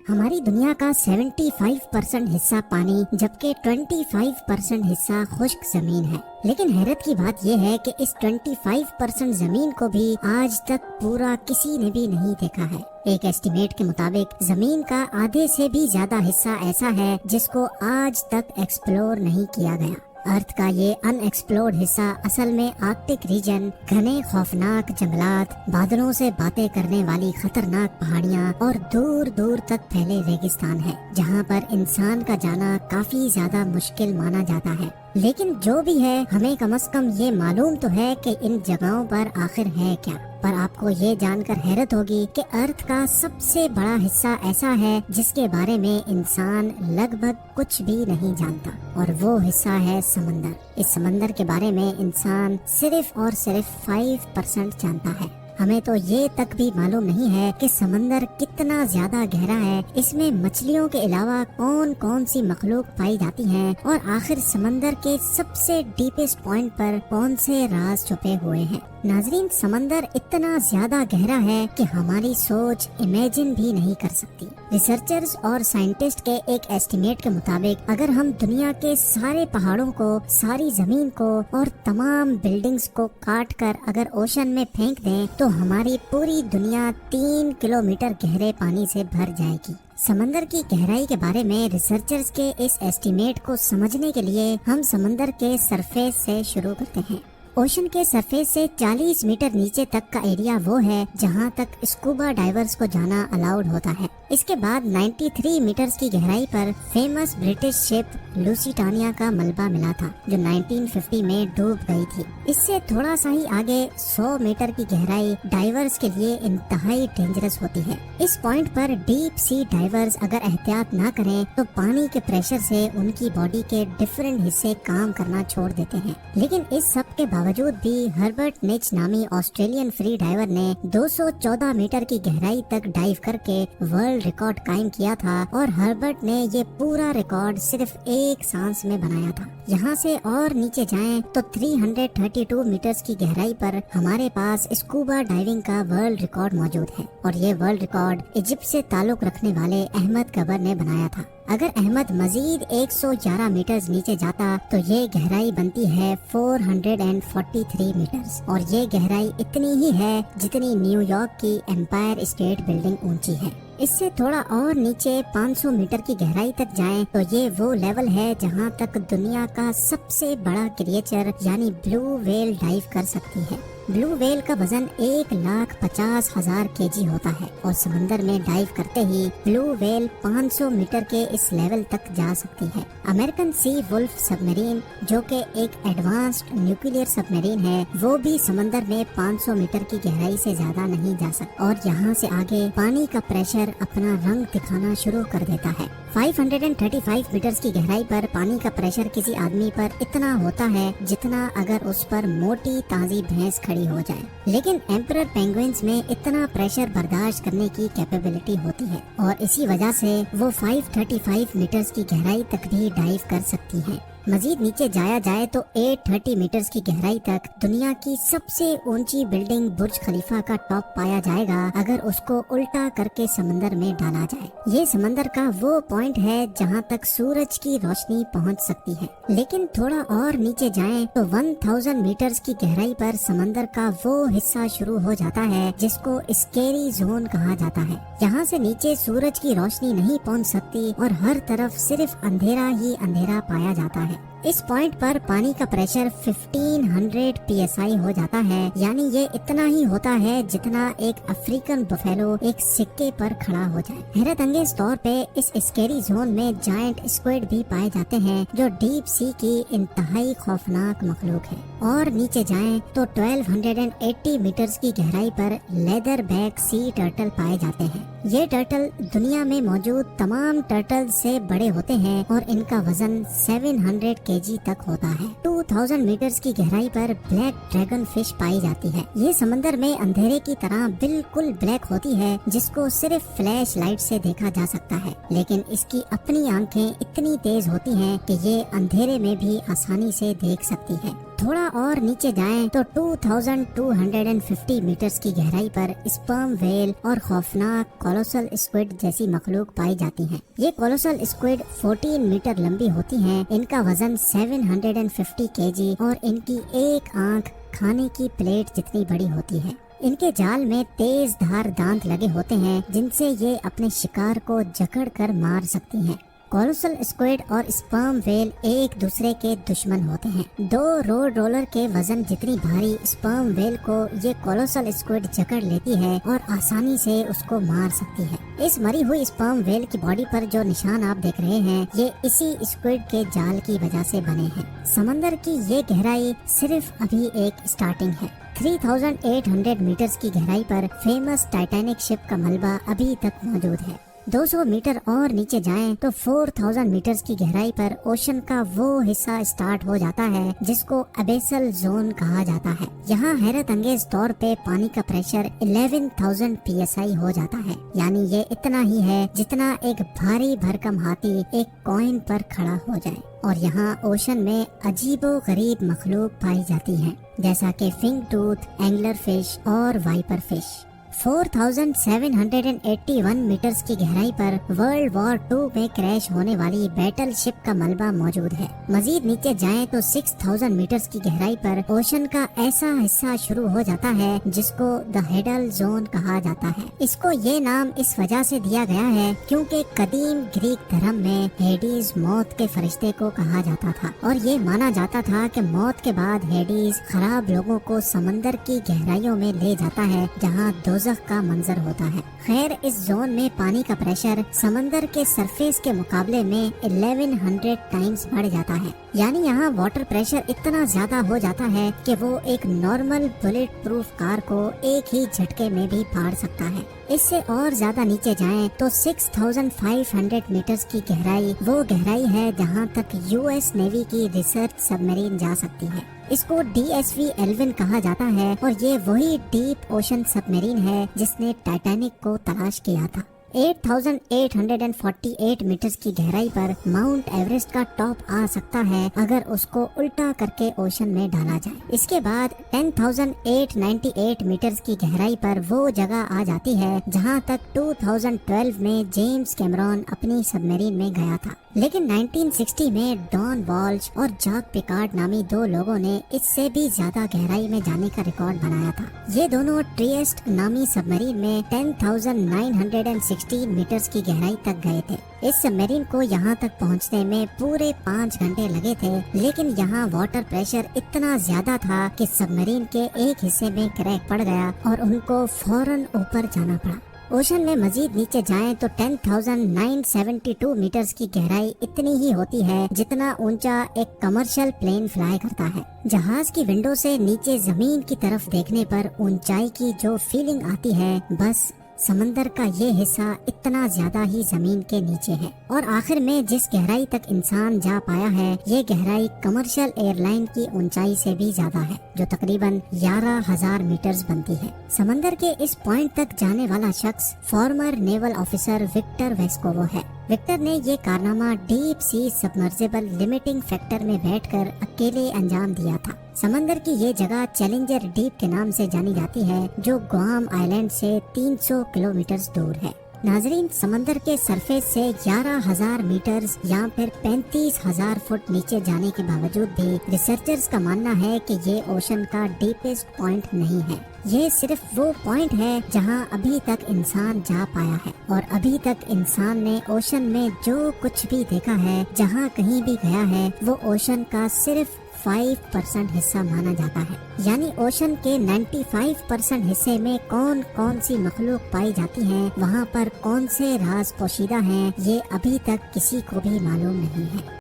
ہماری دنیا کا 75% حصہ پانی جبکہ 25% حصہ خشک زمین ہے، لیکن حیرت کی بات یہ ہے کہ اس 25% زمین کو بھی آج تک پورا کسی نے بھی نہیں دیکھا ہے۔ ایک ایسٹیمیٹ کے مطابق زمین کا آدھے سے بھی زیادہ حصہ ایسا ہے جس کو آج تک ایکسپلور نہیں کیا گیا۔ ارتھ کا یہ ان ایکسپلورڈ حصہ اصل میں آرکٹک ریجن، گھنے خوفناک جنگلات، بادلوں سے باتیں کرنے والی خطرناک پہاڑیاں اور دور دور تک پھیلے ریگستان ہے، جہاں پر انسان کا جانا کافی زیادہ مشکل مانا جاتا ہے۔ لیکن جو بھی ہے، ہمیں کم از کم یہ معلوم تو ہے کہ ان جگہوں پر آخر ہے کیا۔ پر آپ کو یہ جان کر حیرت ہوگی کہ ارتھ کا سب سے بڑا حصہ ایسا ہے جس کے بارے میں انسان لگ بھگ کچھ بھی نہیں جانتا، اور وہ حصہ ہے سمندر۔ اس سمندر کے بارے میں انسان صرف اور صرف 5% جانتا ہے۔ ہمیں تو یہ تک بھی معلوم نہیں ہے کہ سمندر کتنا زیادہ گہرا ہے، اس میں مچھلیوں کے علاوہ کون کون سی مخلوق پائی جاتی ہیں، اور آخر سمندر کے سب سے ڈیپسٹ پوائنٹ پر کون سے راز چھپے ہوئے ہیں۔ ناظرین، سمندر اتنا زیادہ گہرا ہے کہ ہماری سوچ امیجن بھی نہیں کر سکتی۔ ریسرچرز اور سائنٹسٹ کے ایک ایسٹیمیٹ کے مطابق اگر ہم دنیا کے سارے پہاڑوں کو، ساری زمین کو اور تمام بلڈنگز کو کاٹ کر اگر اوشن میں پھینک دیں تو ہماری پوری دنیا 3 کلومیٹر گہرے پانی سے بھر جائے گی۔ سمندر کی گہرائی کے بارے میں ریسرچرز کے اس ایسٹیمیٹ کو سمجھنے کے لیے ہم سمندر کے سرفیس سے شروع کرتے ہیں۔ اوشن کے سرفیس سے 40 میٹر نیچے تک کا ایریا وہ ہے جہاں تک اسکوبا ڈائیورز کو جانا الاؤڈ ہوتا ہے۔ اس کے بعد 93 میٹرز کی گہرائی پر فیمس برٹش شپ لوسیٹانیا کا ملبہ ملا تھا، جو 1950 میں ڈوب گئی تھی۔ اس سے تھوڑا سا ہی آگے 100 میٹر کی گہرائی ڈائیورز کے لیے انتہائی ڈینجرس ہوتی ہے۔ اس پوائنٹ پر ڈیپ سی ڈائیورز اگر احتیاط نہ کریں تو پانی کے پریشر سے ان کی باڈی کے ڈفرینٹ حصے کام کرنا چھوڑ دیتے ہیں۔ لیکن اس سب کے باوجود بھی ہربرٹ نچ نامی آسٹریلین فری ڈائیور نے 214 میٹر کی گہرائی تک ڈائیو کر کے ورلڈ ریکارڈ قائم کیا تھا، اور ہربرٹ نے یہ پورا ریکارڈ صرف ایک سانس میں بنایا تھا۔ یہاں سے اور نیچے جائیں تو 332 میٹرز کی گہرائی پر ہمارے پاس اسکوبا ڈائیونگ کا ورلڈ ریکارڈ موجود ہے، اور یہ ورلڈ ریکارڈ ایجپٹ سے تعلق رکھنے والے احمد گبر نے بنایا تھا۔ اگر احمد مزید 111 میٹرز نیچے جاتا تو یہ گہرائی بنتی ہے 443 میٹرز، اور یہ گہرائی اتنی ہی ہے جتنی نیو یارک کی ایمپائر اسٹیٹ بلڈنگ اونچی ہے۔ اس سے تھوڑا اور نیچے 500 میٹر کی گہرائی تک جائیں تو یہ وہ لیول ہے جہاں تک دنیا کا سب سے بڑا کریچر یعنی بلو ویل ڈائیو کر سکتی ہے۔ بلو ویل کا وزن 1,50,000 kg ہوتا ہے، اور سمندر میں ڈائیو کرتے ہی بلو ویل 500 میٹر کے اس لیول تک جا سکتی ہے۔ امریکن سی ولف سب میرین، جو کہ ایک ایڈوانسڈ نیوکلیئر سب میرین ہے، وہ بھی سمندر میں 500 میٹر کی گہرائی سے زیادہ نہیں جا سکتا، اور یہاں سے آگے پانی کا پریشر اپنا رنگ دکھانا شروع کر دیتا ہے۔ 535 میٹرز کی گہرائی پر پانی کا پریشر کسی آدمی پر اتنا ہوتا ہے جتنا اگر اس پر موٹی تازی بھینس کھڑی ہو جائے، لیکن ایمپرر پینگوئنز میں اتنا پریشر برداشت کرنے کی کیپیبلٹی ہوتی ہے، اور اسی وجہ سے وہ 535 میٹرز کی گہرائی تک بھی ڈائیو کر سکتی ہیں۔ مزید نیچے جایا جائے تو 830 میٹرز کی گہرائی تک دنیا کی سب سے اونچی بلڈنگ برج خلیفہ کا ٹاپ پایا جائے گا اگر اس کو الٹا کر کے سمندر میں ڈالا جائے۔ یہ سمندر کا وہ پوائنٹ ہے جہاں تک سورج کی روشنی پہنچ سکتی ہے، لیکن تھوڑا اور نیچے جائیں تو 1000 میٹرز کی گہرائی پر سمندر کا وہ حصہ شروع ہو جاتا ہے جس کو اسکیری زون کہا جاتا ہے۔ یہاں سے نیچے سورج کی روشنی نہیں پہنچ سکتی، اور ہر طرف صرف اندھیرا ہی اندھیرا پایا جاتا ہے۔ اس پوائنٹ پر پانی کا پریشر 1500 PSI ہو جاتا ہے، یعنی یہ اتنا ہی ہوتا ہے جتنا ایک افریقن بفیلو ایک سکے پر کھڑا ہو جائے۔ حیرت انگیز طور پہ اس اسکیری زون میں جائنٹ اسکویڈ بھی پائے جاتے ہیں، جو ڈیپ سی کی انتہائی خوفناک مخلوق ہے۔ اور نیچے جائیں تو 1280 میٹرز کی گہرائی پر لیدر بیک سی ٹرٹل پائے جاتے ہیں۔ یہ ٹرٹل دنیا میں موجود تمام ٹرٹل سے بڑے ہوتے ہیں، اور ان کا وزن 700 kg تک ہوتا ہے۔ 2000 میٹرز کی گہرائی پر بلیک ڈریگن فش پائی جاتی ہے۔ یہ سمندر میں اندھیرے کی طرح بالکل بلیک ہوتی ہے، جس کو صرف فلیش لائٹ سے دیکھا جا سکتا ہے، لیکن اس کی اپنی آنکھیں اتنی تیز ہوتی ہیں کہ یہ اندھیرے میں بھی آسانی سے دیکھ سکتی ہے۔ تھوڑا اور نیچے جائیں تو 2250 میٹرز کی گہرائی پر اسپرم ویل اور خوفناک کولوسل اسکویڈ جیسی مخلوق پائی جاتی ہیں۔ یہ کولوسل اسکویڈ 14 میٹر لمبی ہوتی ہیں، ان کا وزن 750 kg اور ان کی ایک آنکھ کھانے کی پلیٹ جتنی بڑی ہوتی ہے۔ ان کے جال میں تیز دھار دانت لگے ہوتے ہیں جن سے یہ اپنے شکار کو جکڑ کر مار سکتی ہیں۔ کولوسل اسکویڈ اور اسپرم ویل ایک دوسرے کے دشمن ہوتے ہیں۔ 2 روڈ رولر کے وزن جتنی بھاری اسپرم ویل کو یہ کولوسل اسکویڈ جکڑ لیتی ہے اور آسانی سے اس کو مار سکتی ہے۔ اس مری ہوئی اسپرم ویل کی باڈی پر جو نشان آپ دیکھ رہے ہیں یہ اسی اسکویڈ کے جال کی وجہ سے بنے ہیں۔ سمندر کی یہ گہرائی صرف ابھی ایک سٹارٹنگ ہے۔ 3800 میٹرز کی گہرائی پر فیمس ٹائٹینک شپ کا ملبہ ابھی تک موجود ہے۔ 200 میٹر اور نیچے جائیں تو 4000 میٹرز کی گہرائی پر اوشن کا وہ حصہ اسٹارٹ ہو جاتا ہے جس کو ابیسل زون کہا جاتا ہے۔ یہاں حیرت انگیز طور پہ پانی کا پریشر 11,000 PSI ہو جاتا ہے، یعنی یہ اتنا ہی ہے جتنا ایک بھاری بھرکم ہاتھی ایک کوئن پر کھڑا ہو جائے۔ اور یہاں اوشن میں عجیب و غریب مخلوق پائی جاتی ہیں جیسا کہ فنگ ٹوتھ، اینگلر فش اور وائپر فش۔ 4781 میٹرز کی گہرائی پر ورلڈ وار 2 میں کریش ہونے والی بیٹل شپ کا ملبہ موجود ہے۔ مزید نیچے جائیں تو 6000 میٹرز کی گہرائی پر اوشن کا ایسا حصہ شروع ہو جاتا ہے جس کو دا ہیڈل زون کہا جاتا ہے۔ اس کو یہ نام اس وجہ سے دیا گیا ہے کیونکہ قدیم گریک دھرم میں ہیڈیز موت کے فرشتے کو کہا جاتا تھا اور یہ مانا جاتا تھا کہ موت کے بعد ہیڈیز خراب لوگوں کو سمندر کی گہرائیوں میں لے جاتا ہے جہاں دوزخ کا منظر ہوتا ہے۔ خیر اس زون میں پانی کا پریشر سمندر کے سرفیس کے مقابلے میں 1100 ٹائمز بڑھ جاتا ہے، یعنی یہاں واٹر پریشر اتنا زیادہ ہو جاتا ہے کہ وہ ایک نارمل بلٹ پروف کار کو ایک ہی جھٹکے میں بھی پھاڑ سکتا ہے۔ اس سے اور زیادہ نیچے جائیں تو 6500 میٹرز کی گہرائی وہ گہرائی ہے جہاں تک US نیوی کی ریسرچ سب میرین جا سکتی ہے۔ اس کو DSV ایلون کہا جاتا ہے اور یہ وہی ڈیپ اوشن سب میرین ہے جس نے ٹائٹینک کو تلاش کیا تھا۔ 8848 میٹرز کی گہرائی پر ماؤنٹ ایوریسٹ کا ٹاپ آ سکتا ہے اگر اس کو الٹا کر کے اوشن میں ڈالا جائے۔ اس کے بعد 10898 میٹرز کی گہرائی پر وہ جگہ آ جاتی ہے جہاں تک 2012 میں جیمز کیمرون اپنی سب میرین میں گیا تھا، لیکن 1960 میں ڈان والش اور جاک پیکارڈ نامی 2 لوگوں نے اس سے بھی زیادہ گہرائی میں جانے کا ریکارڈ بنایا تھا۔ یہ دونوں ٹریسٹ نامی سب میرین میں 10,916 میٹرز کی گہرائی تک گئے تھے۔ اس سب میرین کو یہاں تک پہنچنے میں پورے 5 گھنٹے لگے تھے، لیکن یہاں واٹر پریشر اتنا زیادہ تھا کہ سب میرین کے ایک حصے میں کریک پڑ گیا اور ان کو فوراً اوپر جانا پڑا۔ اوشن میں مزید نیچے جائیں تو 10,972 میٹرز کی گہرائی اتنی ہی ہوتی ہے جتنا اونچا ایک کمرشل پلین فلائی کرتا ہے۔ جہاز کی ونڈو سے نیچے زمین کی طرف دیکھنے پر اونچائی کی جو فیلنگ آتی ہے، بس سمندر کا یہ حصہ اتنا زیادہ ہی زمین کے نیچے ہے۔ اور آخر میں جس گہرائی تک انسان جا پایا ہے یہ گہرائی کمرشل ایئر لائن کی اونچائی سے بھی زیادہ ہے جو تقریباً 11,000 میٹرز بنتی ہے۔ سمندر کے اس پوائنٹ تک جانے والا شخص فارمر نیول آفیسر وکٹر ویسکوو ہے۔ وکٹر نے یہ کارنامہ deep sea submersible limiting factor میں بیٹھ کر اکیلے انجام دیا تھا۔ سمندر کی یہ جگہ چیلنجر ڈیپ کے نام سے جانی جاتی ہے جو گوام آئیلینڈ سے 300 کلومیٹرز دور ہے۔ ناظرین، سمندر کے سرفیس سے 11,000 میٹرز یا پھر 35,000 فٹ نیچے جانے کے باوجود بھی ریسرچرز کا ماننا ہے کہ یہ اوشن کا ڈیپسٹ پوائنٹ نہیں ہے۔ یہ صرف وہ پوائنٹ ہے جہاں ابھی تک انسان جا پایا ہے، اور ابھی تک انسان نے اوشن میں جو کچھ بھی دیکھا ہے، جہاں کہیں بھی گیا ہے، وہ اوشن کا صرف 5% حصہ مانا جاتا ہے۔ یعنی اوشن کے 95% حصے میں کون کون سی مخلوق پائی جاتی ہیں، وہاں پر کون سے راز پوشیدہ ہیں، یہ ابھی تک کسی کو بھی معلوم نہیں ہے۔